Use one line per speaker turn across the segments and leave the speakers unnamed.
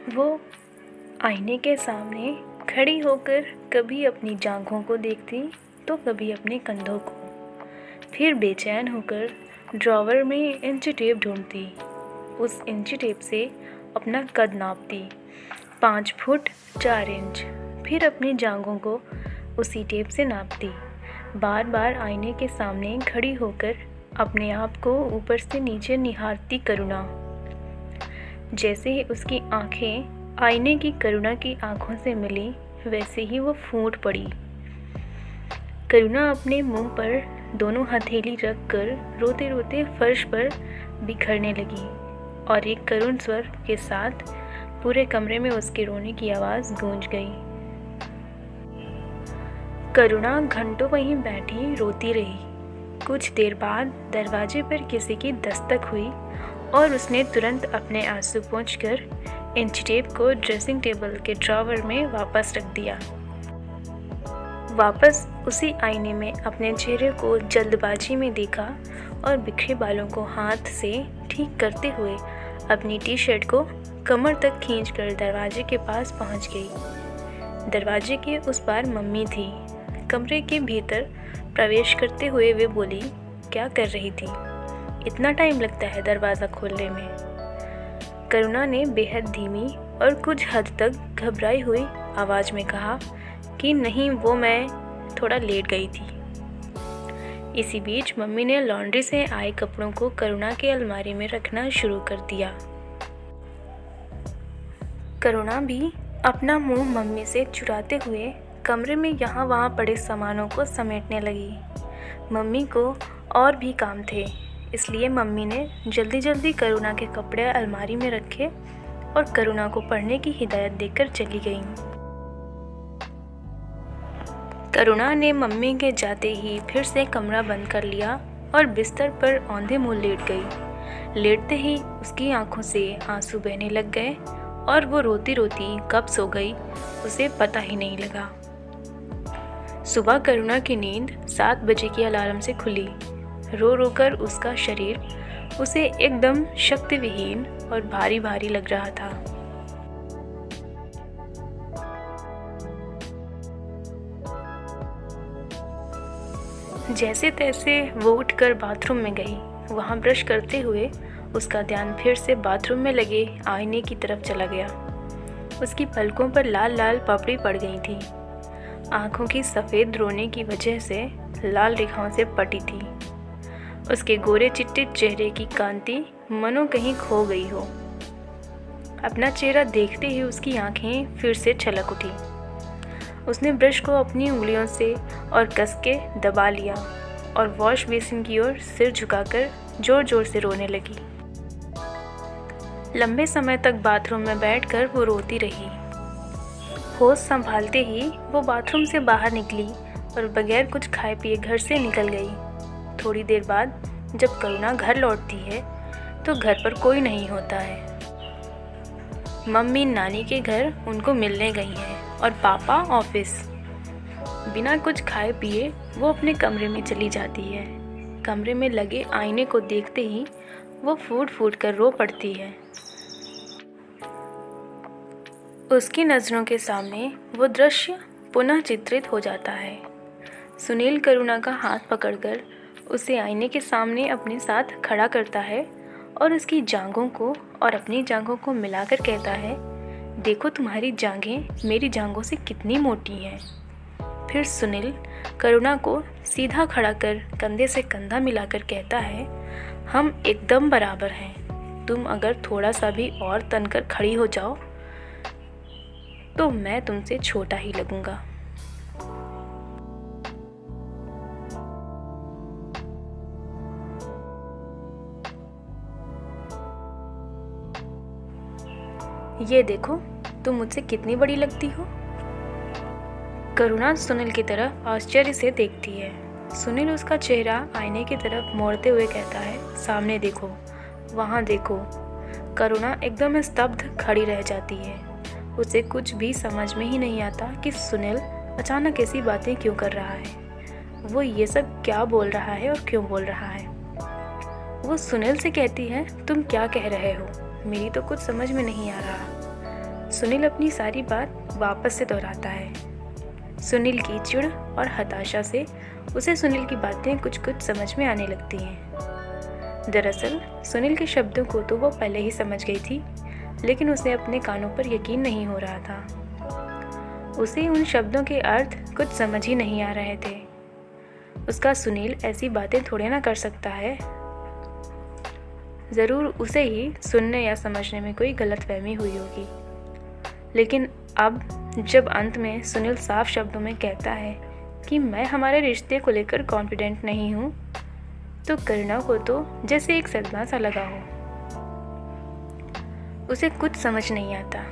वो आईने के सामने खड़ी होकर कभी अपनी जांघों को देखती तो कभी अपने कंधों को। फिर बेचैन होकर ड्रॉवर में इंची टेप ढूंढती। उस इंची टेप से अपना कद नापती, 5 फुट 4 इंच। फिर अपनी जांघों को उसी टेप से नापती। बार बार आईने के सामने खड़ी होकर अपने आप को ऊपर से नीचे निहारती करुणा। जैसे ही उसकी आंखें आईने की करुणा की आंखों से मिली, वैसे ही वो फूट पड़ी। करुणा अपने मुंह पर दोनों हथेली रखकर रोते रोते फर्श पर बिखरने लगी और एक करुण स्वर के साथ पूरे कमरे में उसके रोने की आवाज़ गूंज गई। करुणा घंटों वहीं बैठी रोती रही। कुछ देर बाद दरवाजे पर किसी की दस्तक हुई और उसने तुरंत अपने आंसू पोंछकर इंची टेप को ड्रेसिंग टेबल के ड्रॉवर में वापस रख दिया। वापस उसी आईने में अपने चेहरे को जल्दबाजी में देखा और बिखरे बालों को हाथ से ठीक करते हुए अपनी टी शर्ट को कमर तक खींचकर दरवाजे के पास पहुंच गई। दरवाजे के उस पार मम्मी थी। कमरे के भीतर प्रवेश करते हुए वे बोली, क्या कर रही थी? इतना टाइम लगता है दरवाज़ा खोलने में? करुणा ने बेहद धीमी और कुछ हद तक घबराई हुई आवाज़ में कहा कि नहीं, वो मैं थोड़ा लेट गई थी। इसी बीच मम्मी ने लॉन्ड्री से आए कपड़ों को करुणा के अलमारी में रखना शुरू कर दिया। करुणा भी अपना मुंह मम्मी से चुराते हुए कमरे में यहाँ वहाँ पड़े सामानों को समेटने लगी। मम्मी को और भी काम थे, इसलिए मम्मी ने जल्दी जल्दी करुणा के कपड़े अलमारी में रखे और करुणा को पढ़ने की हिदायत देकर चली गईं। करुणा ने मम्मी के जाते ही फिर से कमरा बंद कर लिया और बिस्तर पर औंधे मुँह लेट गई। लेटते ही उसकी आंखों से आंसू बहने लग गए और वो रोती रोती कब सो गई उसे पता ही नहीं लगा। सुबह करुणा की नींद 7 बजे की अलार्म से खुली। रो रो कर उसका शरीर उसे एकदम शक्तिविहीन और भारी भारी लग रहा था। जैसे तैसे वो उठकर बाथरूम में गई। वहाँ ब्रश करते हुए उसका ध्यान फिर से बाथरूम में लगे आईने की तरफ चला गया। उसकी पलकों पर लाल लाल पपड़ी पड़ गई थी। आँखों की सफ़ेद रोने की वजह से लाल रेखाओं से पटी थी। उसके गोरे चिट्टे चेहरे की कांति मनो कहीं खो गई हो। अपना चेहरा देखते ही उसकी आंखें फिर से छलक उठी। उसने ब्रश को अपनी उंगलियों से और कस के दबा लिया और वॉश बेसिन की ओर सिर झुकाकर जोर जोर से रोने लगी। लंबे समय तक बाथरूम में बैठकर वो रोती रही। होश संभालते ही वो बाथरूम से बाहर निकली और बगैर कुछ खाए पिए घर से निकल गई। थोड़ी देर बाद जब करुणा घर लौटती है तो घर पर कोई नहीं होता है। मम्मी नानी के घर उनको मिलने गई हैं और पापा ऑफिस। बिना कुछ खाए पिए वो अपने कमरे में चली जाती है। कमरे में लगे आईने को देखते ही वो फूट फूट कर रो पड़ती है। उसकी नज़रों के सामने वो दृश्य पुनः चित्रित हो जाता है। सुनील करुणा का हाथ पकड़कर उसे आईने के सामने अपने साथ खड़ा करता है और उसकी जांघों को और अपनी जांघों को मिलाकर कहता है, देखो तुम्हारी जांघें मेरी जांघों से कितनी मोटी हैं। फिर सुनील करुणा को सीधा खड़ा कर कंधे से कंधा मिलाकर कहता है, हम एकदम बराबर हैं। तुम अगर थोड़ा सा भी और तनकर खड़ी हो जाओ तो मैं तुमसे छोटा ही लगूंगा। ये देखो तुम मुझसे कितनी बड़ी लगती हो। करुणा सुनील की तरफ आश्चर्य से देखती है। सुनील उसका चेहरा आईने की तरफ मोड़ते हुए कहता है, सामने देखो, वहाँ देखो। करुणा एकदम स्तब्ध खड़ी रह जाती है। उसे कुछ भी समझ में ही नहीं आता कि सुनील अचानक ऐसी बातें क्यों कर रहा है। वो ये सब क्या बोल रहा है और क्यों बोल रहा है। वो सुनील से कहती है, तुम क्या कह रहे हो? मेरी तो कुछ समझ में नहीं आ रहा। सुनील अपनी सारी बात वापस से दोहराता है। सुनील की चिढ़ और हताशा से उसे सुनील की बातें कुछ कुछ समझ में आने लगती हैं। दरअसल सुनील के शब्दों को तो वो पहले ही समझ गई थी, लेकिन उसे अपने कानों पर यकीन नहीं हो रहा था। उसे उन शब्दों के अर्थ कुछ समझ ही नहीं आ रहे थे। उसका सुनील ऐसी बातें थोड़े ना कर सकता है। ज़रूर उसे ही सुनने या समझने में कोई गलतफहमी हुई होगी। लेकिन अब जब अंत में सुनील साफ शब्दों में कहता है कि मैं हमारे रिश्ते को लेकर कॉन्फिडेंट नहीं हूँ, तो करुणा को तो जैसे एक सदमा सा लगा हो। उसे कुछ समझ नहीं आता।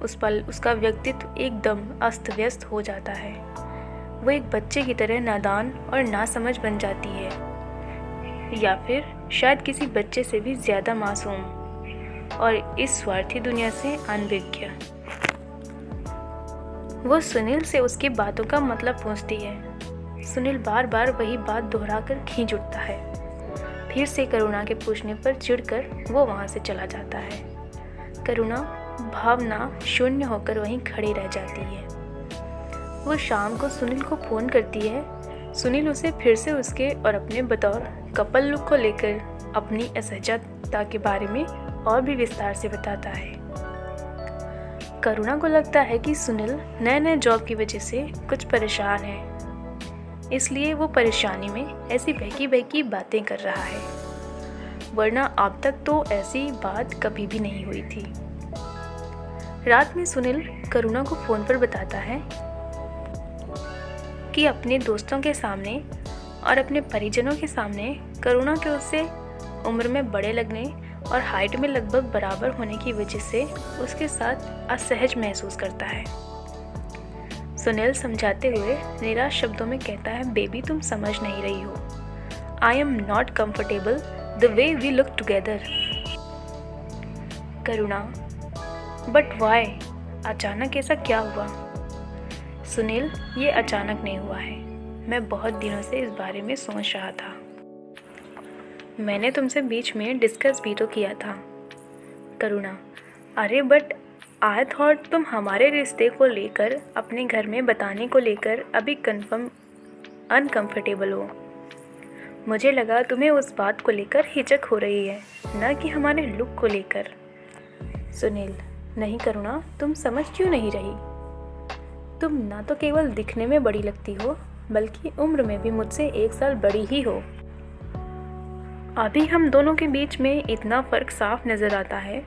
उस पल उसका व्यक्तित्व एकदम अस्त व्यस्त हो जाता है। वो एक बच्चे की तरह नादान और नासमझ बन जाती है, या फिर शायद किसी बच्चे से भी ज़्यादा मासूम और इस स्वार्थी दुनिया से अनभिज्ञ। वो सुनील से उसकी बातों का मतलब पूछती है। सुनील बार बार वही बात दोहराकर खींच उठता है। फिर से करुणा के पूछने पर चिढ़कर वो वहाँ से चला जाता है। करुणा भावना शून्य होकर वहीं खड़ी रह जाती है। वो शाम को सुनील को फ़ोन करती है। सुनील उसे फिर से उसके और अपने बतौर कपल लुक को लेकर अपनी असहजता के बारे में और भी विस्तार से बताता है। करुणा को लगता है कि सुनील नए नए जॉब की वजह से कुछ परेशान है, इसलिए वो परेशानी में ऐसी बहकी बहकी बातें कर रहा है, वरना अब तक तो ऐसी बात कभी भी नहीं हुई थी। रात में सुनील करुणा को फ़ोन पर बताता है कि अपने दोस्तों के सामने और अपने परिजनों के सामने करुणा के उससे उम्र में बड़े लगने और हाइट में लगभग बराबर होने की वजह से उसके साथ असहज महसूस करता है। सुनील समझाते हुए निराश शब्दों में कहता है, बेबी तुम समझ नहीं रही हो। I am not comfortable the way we look together. Karuna, but why? अचानक ऐसा क्या हुआ? सुनील, ये अचानक नहीं हुआ है। मैं बहुत दिनों से इस बारे में सोच रहा था। मैंने तुमसे बीच में डिस्कस भी तो किया था। करुणा, अरे बट आई थॉट तुम हमारे रिश्ते को लेकर अपने घर में बताने को लेकर अभी अनकंफर्टेबल हो। मुझे लगा तुम्हें उस बात को लेकर हिचक हो रही है, न कि हमारे लुक को लेकर। सुनील, नहीं करुणा, तुम समझ क्यों नहीं रही? तुम ना तो केवल दिखने में बड़ी लगती हो, बल्कि उम्र में भी मुझसे 1 साल बड़ी ही हो। अभी हम दोनों के बीच में इतना फ़र्क साफ नज़र आता है,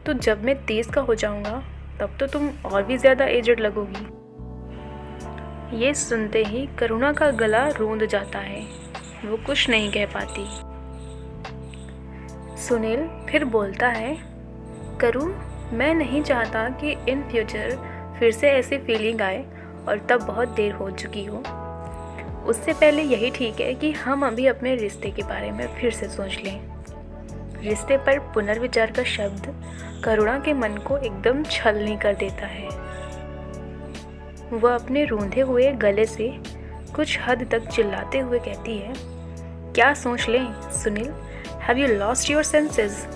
तो जब मैं 30 का हो जाऊंगा तब तो तुम और भी ज़्यादा एजड लगोगी। ये सुनते ही करुणा का गला रूंध जाता है। वो कुछ नहीं कह पाती। सुनील फिर बोलता है, करू, मैं नहीं चाहता कि इन फ्यूचर फिर से ऐसी फीलिंग आए और तब बहुत देर हो चुकी हो। उससे पहले यही ठीक है कि हम अभी अपने रिश्ते के बारे में फिर से सोच लें। रिश्ते पर पुनर्विचार का शब्द करुणा के मन को एकदम छलनी कर देता है। वह अपने रूंधे हुए गले से कुछ हद तक चिल्लाते हुए कहती है, क्या सोच लें Sunil? Have you lost your senses?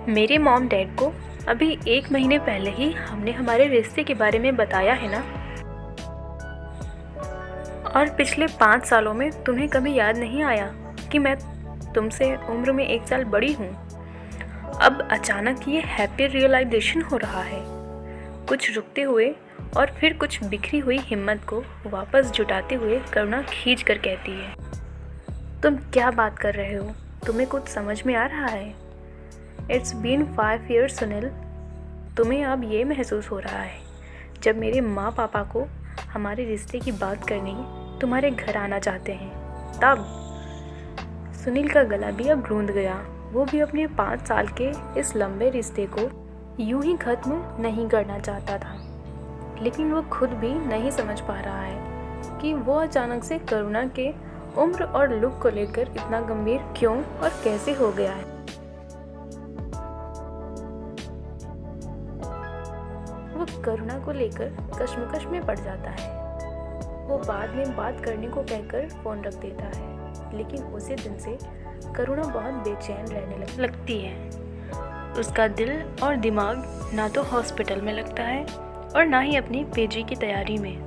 मेरे मॉम डैड को अभी 1 महीने पहले ही हमने हमारे रिश्ते के बारे में बताया है ना, और पिछले 5 सालों में तुम्हें कभी याद नहीं आया कि मैं तुमसे उम्र में 1 साल बड़ी हूँ। अब अचानक ये हैप्पी रियलाइजेशन हो रहा है। कुछ रुकते हुए और फिर कुछ बिखरी हुई हिम्मत को वापस जुटाते हुए करुणा खींच कर कहती है, तुम क्या बात कर रहे हो? तुम्हें कुछ समझ में आ रहा है? It's been 5 years Sunil. तुम्हें अब ये महसूस हो रहा है जब मेरे माँ पापा को हमारे रिश्ते की बात करनी तुम्हारे घर आना चाहते हैं तब। सुनील का गला भी अब रूंध गया। वो भी अपने 5 साल के इस लंबे रिश्ते को यूं ही खत्म नहीं करना चाहता था, लेकिन वो खुद भी नहीं समझ पा रहा है कि वो अचानक से करुणा के उम्र और लुक को लेकर इतना गंभीर क्यों और कैसे हो गया है। वो करुणा को लेकर कश्मकश में पड़ जाता है। वो बाद में बात करने को कहकर फ़ोन रख देता है, लेकिन उसी दिन से करुणा बहुत बेचैन रहने लगती है। उसका दिल और दिमाग ना तो हॉस्पिटल में लगता है और ना ही अपनी पीजी की तैयारी में।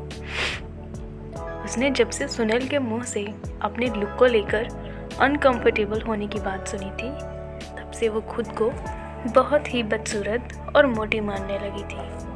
उसने जब से सुनील के मुंह से अपने लुक को लेकर अनकंफर्टेबल होने की बात सुनी थी, तब से वो खुद को बहुत ही बदसूरत और मोटी मानने लगी थी।